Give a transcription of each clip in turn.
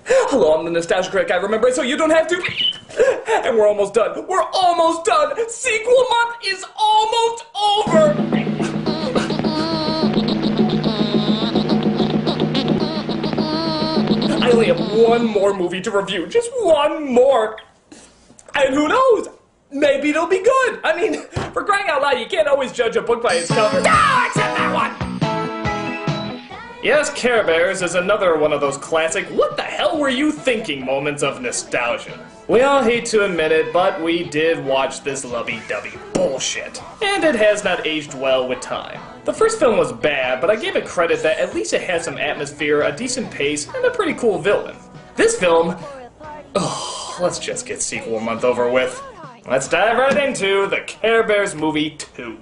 Hello, I'm the nostalgia critic. I remember it so you don't have to. And we're almost done. We're almost done. Sequel month is almost over. I only have one more movie to review. Just one more. And who knows? Maybe it'll be good. I mean, for crying out loud, you can't always judge a book by its cover. Ah, except that one! Yes, Care Bears is another one of those classic what the hell were you thinking moments of nostalgia. We all hate to admit it, but we did watch this lovey-dovey bullshit. And it has not aged well with time. The first film was bad, but I gave it credit that at least it had some atmosphere, a decent pace, and a pretty cool villain. This film... Oh, let's just get sequel month over with. Let's dive right into the Care Bears Movie 2.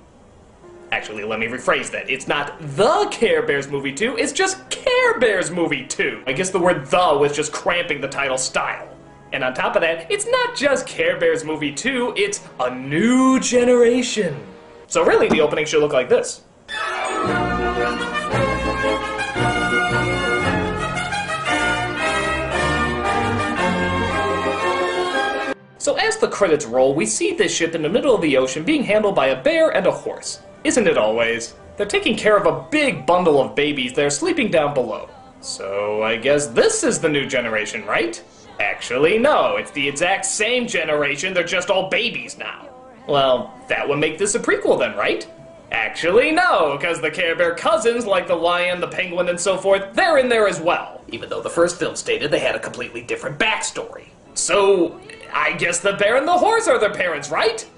Actually, let me rephrase that. It's not The Care Bears Movie 2, it's just Care Bears Movie 2. I guess the word "the" was just cramping the title style. And on top of that, it's not just Care Bears Movie 2, it's A New Generation. So really, the opening should look like this. So as the credits roll, we see this ship in the middle of the ocean being handled by a bear and a horse. Isn't it always? They're taking care of a big bundle of babies that are sleeping down below. So I guess this is the new generation, right? Actually, no, it's the exact same generation, they're just all babies now. Well, that would make this a prequel then, right? Actually, no, because the Care Bear cousins, like the lion, the penguin, and so forth, they're in there as well. Even though the first film stated they had a completely different backstory. So, I guess the bear and the horse are their parents, right?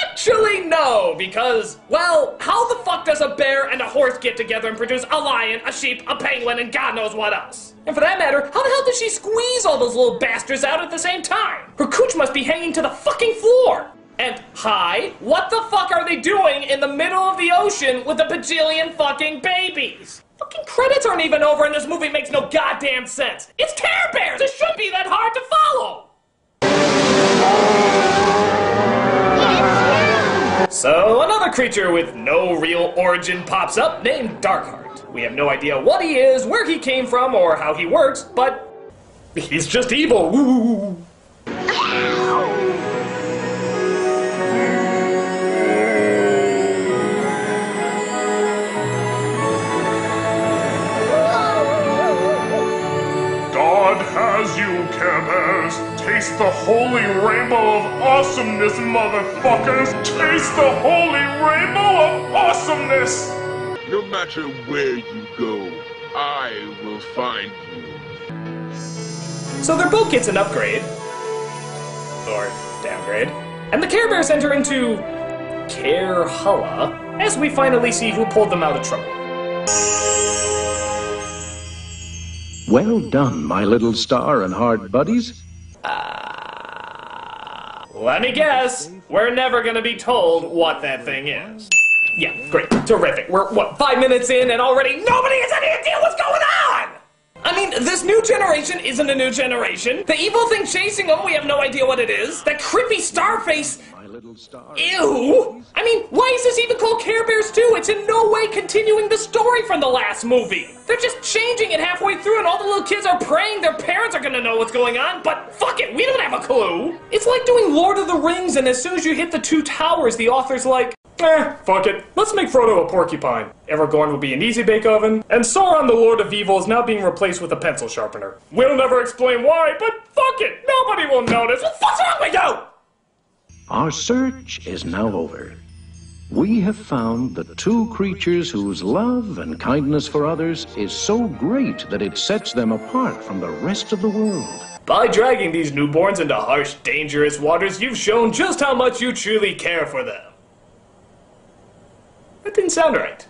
Actually, no, because, well, how the fuck does a bear and a horse get together and produce a lion, a sheep, a penguin, and God knows what else? And for that matter, how the hell did she squeeze all those little bastards out at the same time? Her cooch must be hanging to the fucking floor. And, hi, what the fuck are they doing in the middle of the ocean with a bajillion fucking babies? Fucking credits aren't even over and this movie makes no goddamn sense. It's Care Bears! It shouldn't be that hard to follow! So, another creature with no real origin pops up named Darkheart. We have no idea what he is, where he came from, or how he works, but he's just evil. Woo! God has you, Care Bears. Taste the holy rainbow of awesomeness, motherfuckers! Taste the holy rainbow of awesomeness! No matter where you go, I will find you. So their boat gets an upgrade. Or downgrade. And the Care Bears enter into Care-Hulla as we finally see who pulled them out of trouble. Well done, my little star and heart buddies. Let me guess. We're never gonna be told what that thing is. Yeah, great. Terrific. We're, what, 5 minutes in and already nobody has any idea what's going on? I mean, this new generation isn't a new generation. The evil thing chasing them, we have no idea what it is. That creepy star face. Ew! I mean, why is this even called Care Bears 2? It's in no way continuing the story from the last movie. They're just changing it halfway through and all the little kids are praying their parents are gonna know what's going on, but fuck it, we don't have a clue. It's like doing Lord of the Rings and as soon as you hit the 2 towers, the author's like, fuck it, let's make Frodo a porcupine. Aragorn will be an easy bake oven, and Sauron the Lord of Evil is now being replaced with a pencil sharpener. We'll never explain why, but fuck it, nobody will notice. What the fuck's wrong with you? Our search is now over. We have found the 2 creatures whose love and kindness for others is so great that it sets them apart from the rest of the world. By dragging these newborns into harsh, dangerous waters, you've shown just how much you truly care for them. That didn't sound right.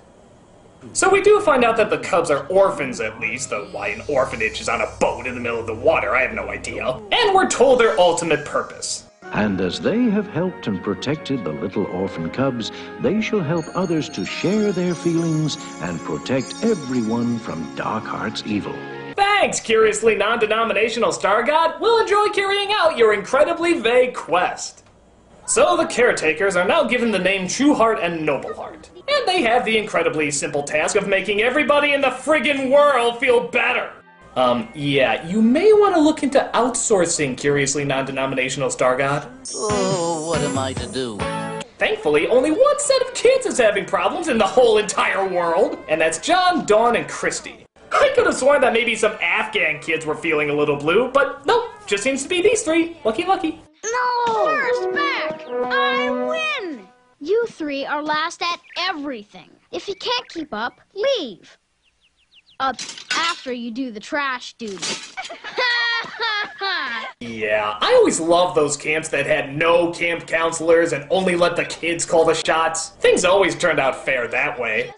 So we do find out that the cubs are orphans at least, though why an orphanage is on a boat in the middle of the water, I have no idea. And we're told their ultimate purpose. And as they have helped and protected the little orphan cubs, they shall help others to share their feelings and protect everyone from Darkheart's evil. Thanks, curiously non-denominational star god. We'll enjoy carrying out your incredibly vague quest. So the caretakers are now given the name Trueheart and Nobleheart. And they have the incredibly simple task of making everybody in the friggin' world feel better. Yeah, you may want to look into outsourcing Curiously Non-Denominational Star God. Oh, what am I to do? Thankfully, only one set of kids is having problems in the whole entire world, and that's John, Dawn, and Christy. I could have sworn that maybe some Afghan kids were feeling a little blue, but nope, just seems to be these three. Lucky, lucky. No! First back! I win! You three are last at everything. If you can't keep up, leave. After you do the trash duty. Yeah, I always loved those camps that had no camp counselors and only let the kids call the shots. Things always turned out fair that way.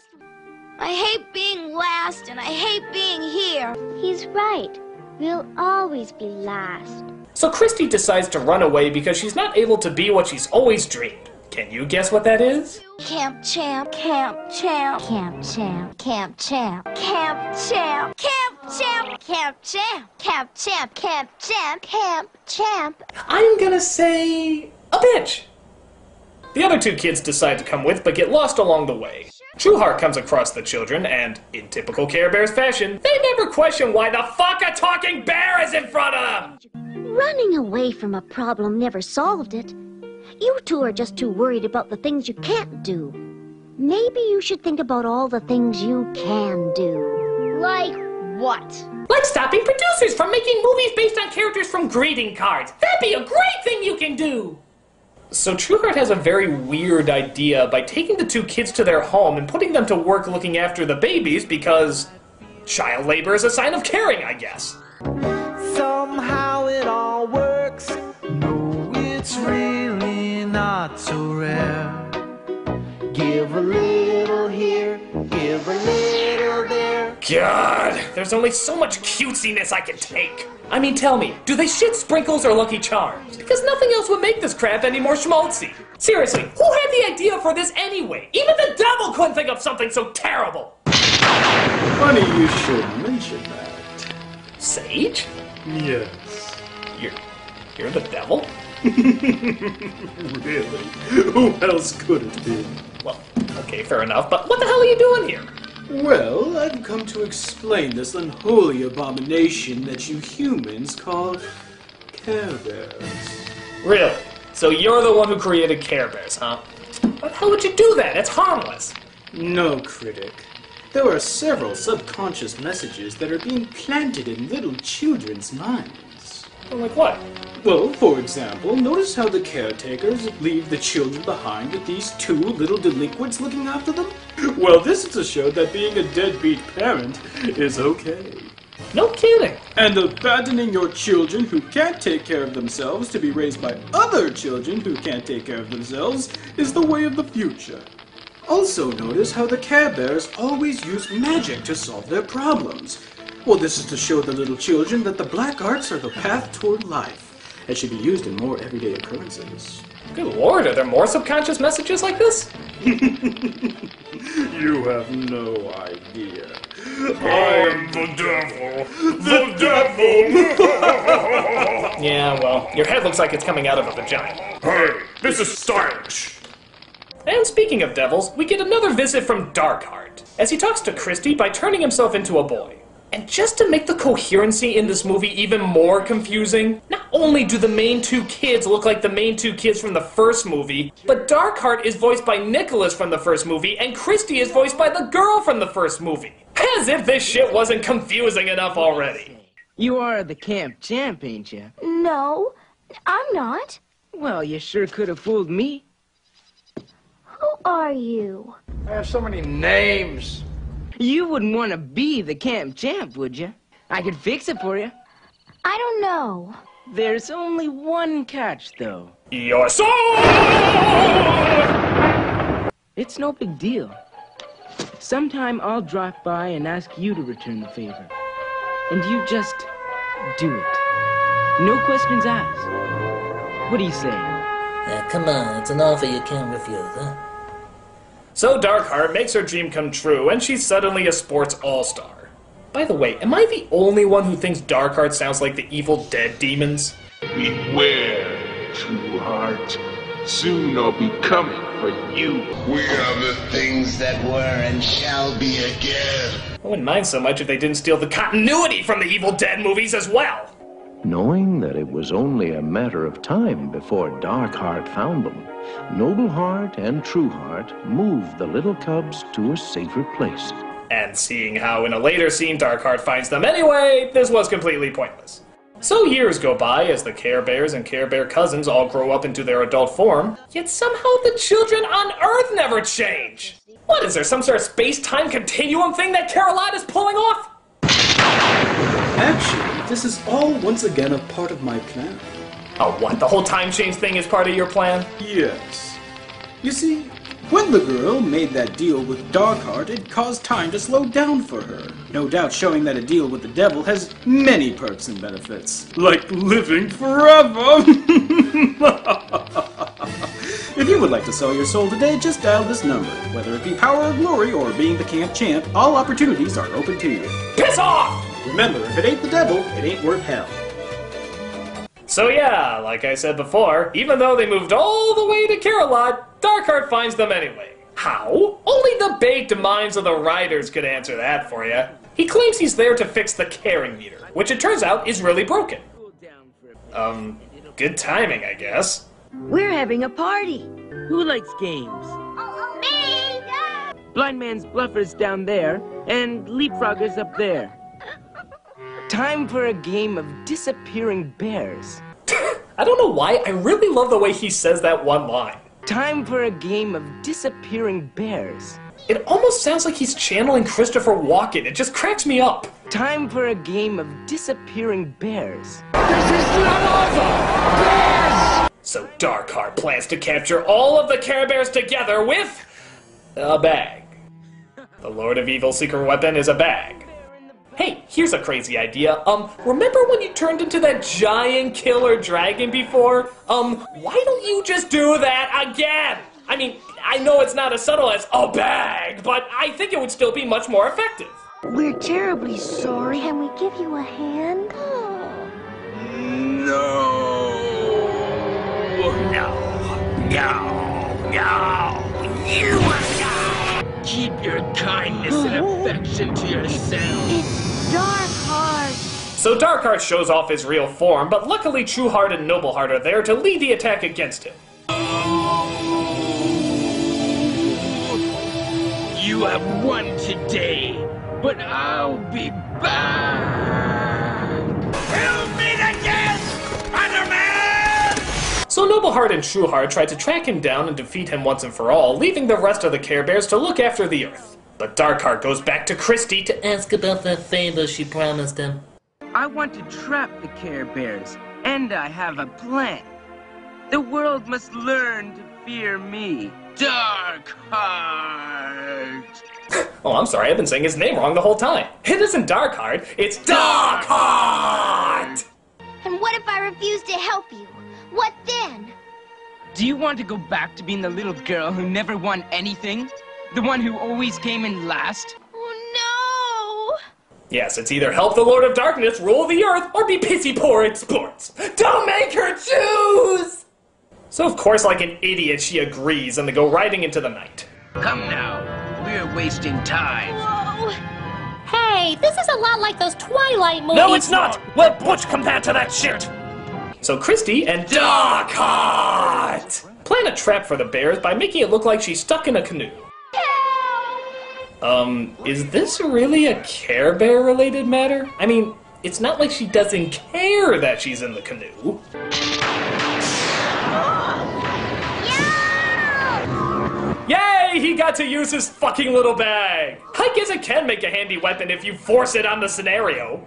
I hate being last and I hate being here. He's right. We'll always be last. So Christy decides to run away because she's not able to be what she's always dreamed. Can you guess what that is? Camp champ, camp champ, Camp champ, camp champ, camp champ, camp champ, camp champ, camp champ, camp champ, camp champ. I'm gonna say a bitch. The other two kids decide to come with, but get lost along the way. Trueheart comes across the children, and, in typical Care Bears fashion, they never question why the fuck a talking bear is in front of them! Running away from a problem never solved it. You two are just too worried about the things you can't do. Maybe you should think about all the things you can do. Like what? Like stopping producers from making movies based on characters from greeting cards. That'd be a great thing you can do! So Trueheart has a very weird idea by taking the two kids to their home and putting them to work looking after the babies because child labor is a sign of caring, I guess. Somehow it all works. No, it's really not so rare. Give a little here, give a little there. God, there's only so much cutesiness I can take. I mean, tell me, do they shit sprinkles or Lucky Charms? Because nothing else would make this crap any more schmaltzy. Seriously, who had the idea for this anyway? Even the devil couldn't think of something so terrible. Funny you should mention that. Sage? Yes. You're the devil? Really? Who else could it be? Well, okay, fair enough, but what the hell are you doing here? Well, I've come to explain this unholy abomination that you humans call Care Bears. Really? So you're the one who created Care Bears, huh? Why the hell would you do that? It's harmless. No, Critic. There are several subconscious messages that are being planted in little children's minds. Like what? Well, for example, notice how the caretakers leave the children behind with these two little delinquents looking after them? Well, this is to show that being a deadbeat parent is okay. No kidding. And abandoning your children who can't take care of themselves to be raised by other children who can't take care of themselves is the way of the future. Also notice how the Care Bears always use magic to solve their problems. Well, this is to show the little children that the black arts are the path toward life and should be used in more everyday occurrences. Good lord, are there more subconscious messages like this? You have no idea. I am the devil! The devil! Yeah, well, your head looks like it's coming out of a vagina. Hey, this is stylish! And speaking of devils, we get another visit from Darkheart, as he talks to Christy by turning himself into a boy. And just to make the coherency in this movie even more confusing, not only do the main two kids look like the main two kids from the first movie, but Darkheart is voiced by Nicholas from the first movie, and Christy is voiced by the girl from the first movie. As if this shit wasn't confusing enough already. You are the camp champ, ain't you? No, I'm not. Well, you sure could have fooled me. Who are you? I have so many names. You wouldn't want to be the camp champ, would you? I could fix it for you. I don't know. There's only one catch, though. Your soul! It's no big deal. Sometime I'll drop by and ask you to return the favor. And you just do it. No questions asked. What do you say? Come on, it's an offer you can't refuse, huh? So Darkheart makes her dream come true, and she's suddenly a sports all-star. By the way, am I the only one who thinks Darkheart sounds like the Evil Dead demons? Beware, Trueheart. Soon I'll be coming for you. We are the things that were and shall be again. I wouldn't mind so much if they didn't steal the continuity from the Evil Dead movies as well. Knowing that it was only a matter of time before Darkheart found them, Nobleheart and Trueheart moved the little cubs to a safer place. And seeing how in a later scene Darkheart finds them anyway, this was completely pointless. So years go by as the Care Bears and Care Bear cousins all grow up into their adult form, yet somehow the children on Earth never change. What, is there some sort of space-time continuum thing that Carolite is pulling off? Actually, this is all once again a part of my plan. Oh, what? The whole time change thing is part of your plan? Yes. You see, when the girl made that deal with Darkheart, it caused time to slow down for her. No doubt showing that a deal with the devil has many perks and benefits. Like living forever! If you would like to sell your soul today, just dial this number. Whether it be power or glory or being the camp champ, all opportunities are open to you. Piss off! Remember, if it ain't the devil, it ain't worth hell. So yeah, like I said before, even though they moved all the way to Carolot, Darkheart finds them anyway. How? Only the baked minds of the writers could answer that for you. He claims he's there to fix the caring meter, which it turns out is really broken. Good timing, I guess. We're having a party. Who likes games? Me! Blind Man's Bluffer's down there, and Leapfrogger's up there. Time for a game of disappearing bears. I don't know why, I really love the way he says that one line. Time for a game of disappearing bears. It almost sounds like he's channeling Christopher Walken. It just cracks me up. Time for a game of disappearing bears. This is lava! Bears! So Darkheart plans to capture all of the Care Bears together with a bag. The Lord of Evil's secret weapon is a bag. Hey, here's a crazy idea. Remember when you turned into that giant killer dragon before? Why don't you just do that again? I mean, I know it's not as subtle as a bag, but I think it would still be much more effective. We're terribly sorry. Can we give you a hand? Keep your kindness and affection to yourself. It's Darkheart. So Darkheart shows off his real form, but luckily Trueheart and Nobleheart are there to lead the attack against him. You have won today, but I'll be back. We'll meet again, Spider-Man! So Nobleheart and Trueheart try to track him down and defeat him once and for all, leaving the rest of the Care Bears to look after the Earth. But Darkheart goes back to Christy to Ask about that favor she promised him. I want to trap the Care Bears, and I have a plan. The world must learn to fear me. Darkheart! Oh, I'm sorry, I've been saying his name wrong the whole time. It isn't Darkheart, it's Darkheart! And what if I refuse to help you? What then? Do you want to go back to being the little girl who never won anything? The one who always came in last? Oh, Yes, it's either help the Lord of Darkness rule the Earth or be pissy poor in sports. Don't make her choose! So of course, like an idiot, she agrees and they go riding into the night. Come now, we're wasting time. no! Hey, this is a lot like those Twilight movies. No, it's not! We're butch compared to that shit! So Christy and Darkheart plan a trap for the bears by making it look like she's stuck in a canoe. Is this really a Care Bear related matter? I mean, it's not like she doesn't care that she's in the canoe. Yay! He got to use his fucking little bag! I guess it can make a handy weapon if you force it on the scenario.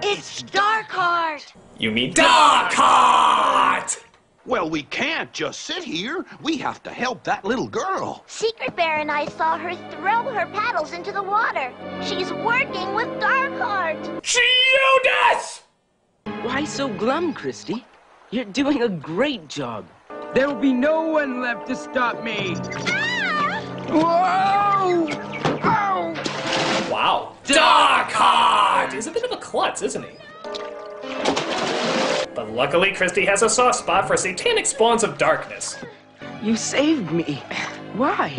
It's Darkheart. You mean Darkheart! Well, we can't just sit here. We have to help that little girl. Secret Bear and I saw her throw her paddles into the water. She's working with Darkheart. Judas! Why so glum, Christy? You're doing a great job. There will be no one left to stop me. Whoa! Ow! Wow. Darkheart! He's a bit of a klutz, isn't he? But luckily, Christy has a soft spot for satanic spawns of darkness. You saved me. Why?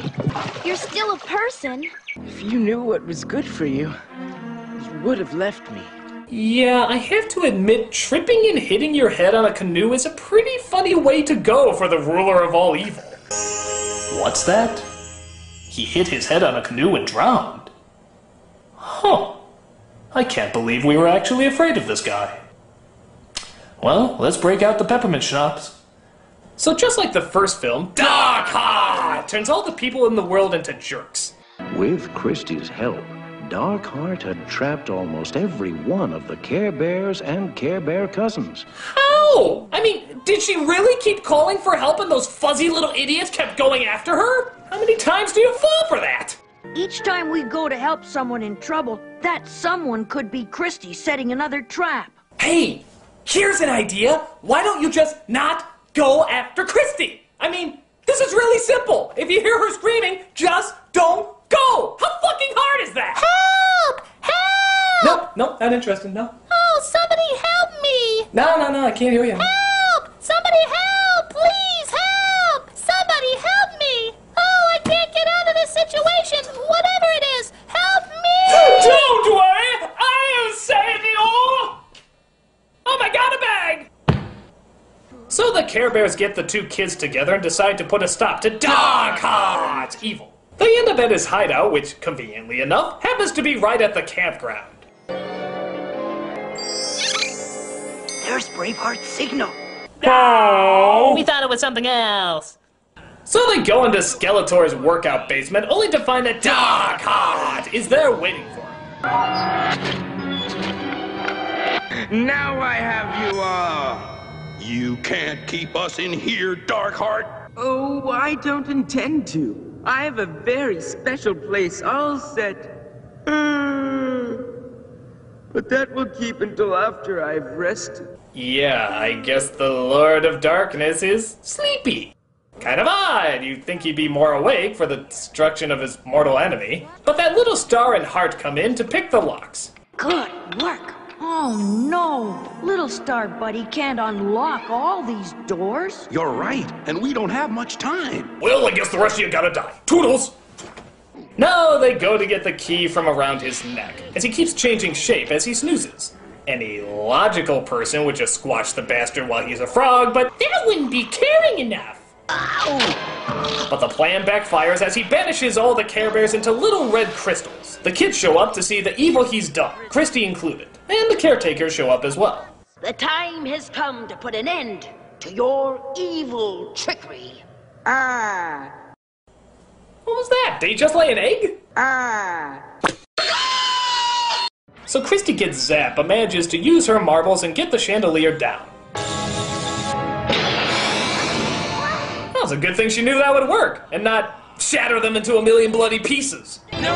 You're still a person. If you knew what was good for you, you would have left me. Yeah, I have to admit, tripping and hitting your head on a canoe is a pretty funny way to go for the ruler of all evil. What's that? He hit his head on a canoe and drowned. Huh. I can't believe we were actually afraid of this guy. Well, let's break out the peppermint schnapps. So just like the first film, Darkheart turns all the people in the world into jerks. With Christie's help, Darkheart had trapped almost every one of the Care Bears and Care Bear cousins. How? I mean, did she really keep calling for help and those fuzzy little idiots kept going after her? How many times do you fall for that? Each time we go to help someone in trouble, that someone could be Christy setting another trap. Hey, here's an idea. Why don't you just not go after Christy? I mean, this is really simple. If you hear her screaming, just don't go. How fucking hard is that? Help! Help! Nope, not interested, no. Oh, somebody help me! No, I can't hear you. Help! Somebody help! Please help! Somebody help me! Oh, I can't get out of this situation. Whatever it is, help me! Don't worry, I'll save you! Oh my god, a bag! So the Care Bears get the two kids together and decide to put a stop to Darkheart's evil. They end up at his hideout, which, conveniently enough, happens to be right at the campground. There's Braveheart's signal. Oh! We thought it was something else. So they go into Skeletor's workout basement, only to find that Darkheart is there waiting for him. Now I have you all. You can't keep us in here, Darkheart. Oh, I don't intend to. I have a very special place all set. But that will keep until after I've rested. Yeah, I guess the Lord of Darkness is sleepy. Kind of odd. You'd think he'd be more awake for the destruction of his mortal enemy. But that little star and heart come in to pick the locks. Good work. Oh no, Little Star Buddy can't unlock all these doors. You're right, and we don't have much time. Well, I guess the rest of you gotta die. Toodles! No, they go to get the key from around his neck, as he keeps changing shape as he snoozes. Any logical person would just squash the bastard while he's a frog, but that wouldn't be caring enough. Ow! But the plan backfires as he banishes all the Care Bears into little red crystals. The kids show up to see the evil he's done, Christy included, and the caretakers show up as well. The time has come to put an end to your evil trickery. Ah. What was that? Did he just lay an egg? Ah. So Christy gets zapped, but manages to use her marbles and get the chandelier down. That was a good thing she knew that would work, and not shatter them into a million bloody pieces. No!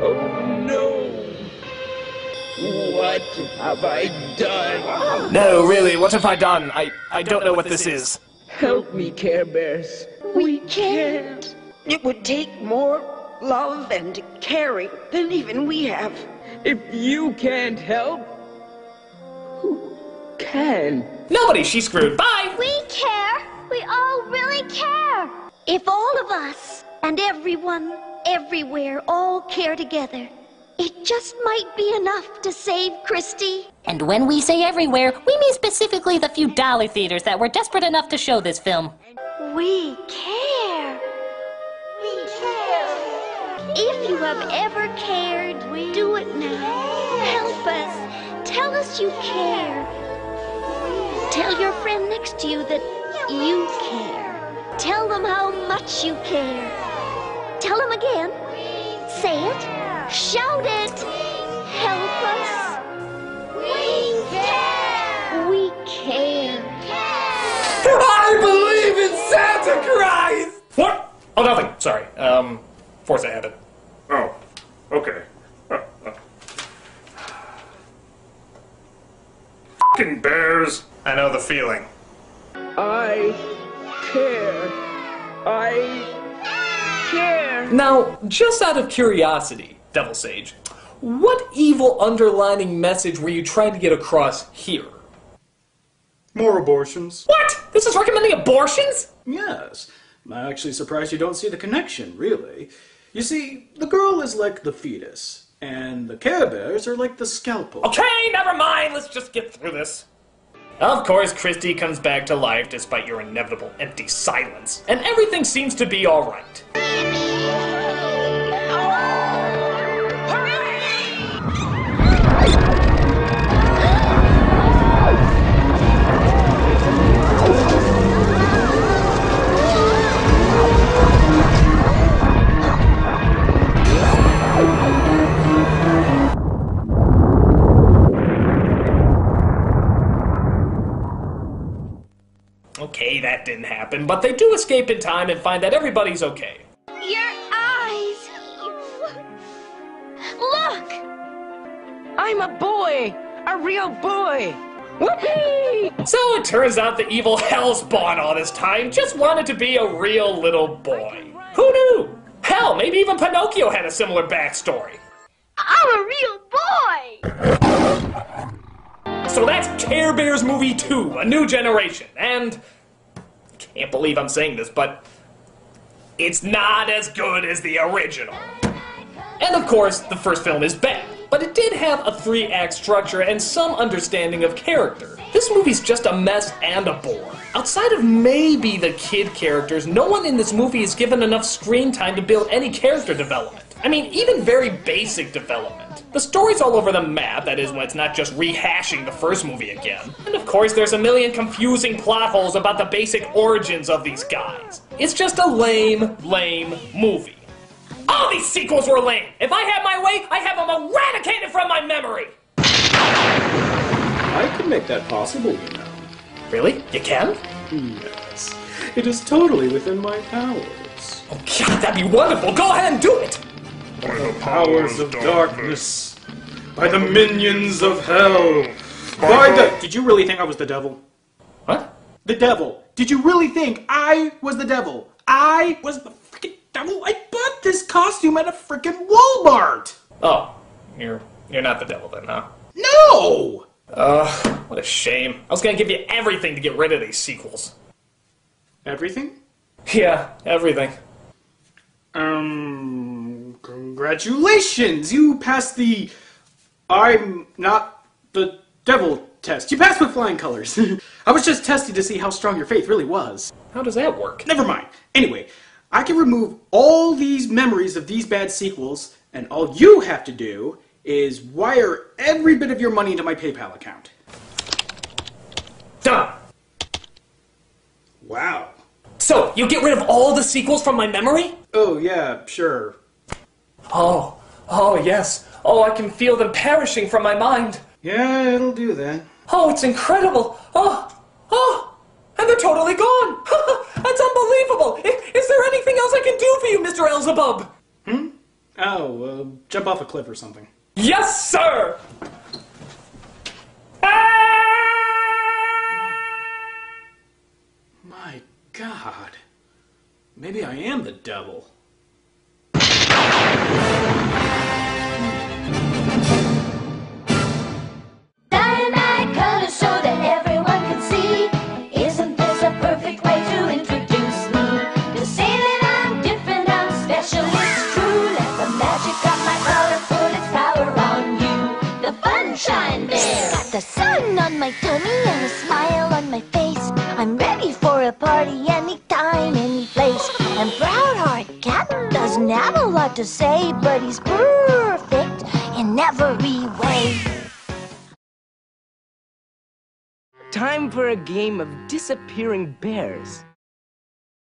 Oh no! What have I done? No, really, what have I done? I don't know what this is. Help me, Care Bears. We can't. It would take more love and caring than even we have. If you can't help, who can? Nobody, she's screwed. Bye! We care. We all really care. If all of us and everyone, everywhere, all care together, it just might be enough to save Christy. And when we say everywhere, we mean specifically the few dollar theaters that were desperate enough to show this film. We care. We care. If you have ever cared, do it now. Help us. Tell us you care. Tell your friend next to you that you care. Tell them how much you care. Tell them again. Say it. Shout it. Help us. We care. We care. I believe in Santa Christ! What? Oh, nothing. Sorry. Force a habit. Oh, okay. F***ing bears. I know the feeling. I care. I care. Now, just out of curiosity, Devil Sage, what evil underlining message were you trying to get across here? More abortions. What? This is recommending abortions? Yes. I'm actually surprised you don't see the connection, really. You see, the girl is like the fetus, and the Care Bears are like the scalpel. Okay, never mind. Let's just get through this. Of course, Christy comes back to life despite your inevitable empty silence, and everything seems to be alright. Okay, that didn't happen, but they do escape in time and find that everybody's okay. Your eyes! Look! I'm a boy! A real boy! Whoopee! So it turns out the evil hellspawn all this time just wanted to be a real little boy. Who knew? Hell, maybe even Pinocchio had a similar backstory. I'm a real boy! So that's Care Bears Movie 2, A New Generation, and I can't believe I'm saying this, but it's not as good as the original. And of course, the first film is bad, but it did have a 3-act structure and some understanding of character. This movie's just a mess and a bore. Outside of maybe the kid characters, no one in this movie is given enough screen time to build any character development. I mean, even very basic development. The story's all over the map, that is when it's not just rehashing the first movie again. And of course there's a million confusing plot holes about the basic origins of these guys. It's just a lame movie. All these sequels were lame! If I had my way, I'd have them eradicated from my memory! I can make that possible, you know. Really? You can? Yes. It is totally within my powers. Oh god, that'd be wonderful! Go ahead and do it! By the powers of darkness, by the minions of hell, by the... Did you really think I was the devil? What? The devil. Did you really think I was the devil? I was the freaking devil? I bought this costume at a freaking Walmart! Oh, you're not the devil then, huh? No! What a shame. I was gonna give you everything to get rid of these sequels. Everything? Yeah, everything. Congratulations! You passed the I'm not the devil test. You passed with flying colors. I was just testing to see how strong your faith really was. How does that work? Never mind. Anyway, I can remove all these memories of these bad sequels, and all you have to do is wire every bit of your money into my PayPal account. Done! Wow. So, you get rid of all the sequels from my memory? Oh, yeah, sure. Oh, yes. Oh, I can feel them perishing from my mind. Yeah, it'll do that. Oh, it's incredible. Oh, and they're totally gone. That's unbelievable. Is there anything else I can do for you, Mr. Elzebub? Oh, jump off a cliff or something. Yes, sir! My God. Maybe I am the devil. Dynamite colors so that everyone can see. Isn't this a perfect way to introduce me? To say that I'm different, I'm special, it's true. Let the magic of my color put its power on you. The sunshine there. Got the sun on my tummy and a smile on my face. I'm ready for a party anytime, any place. And Proud Heart Captain doesn't have a lot to say, but he's perfect in every way. Time for a game of disappearing bears.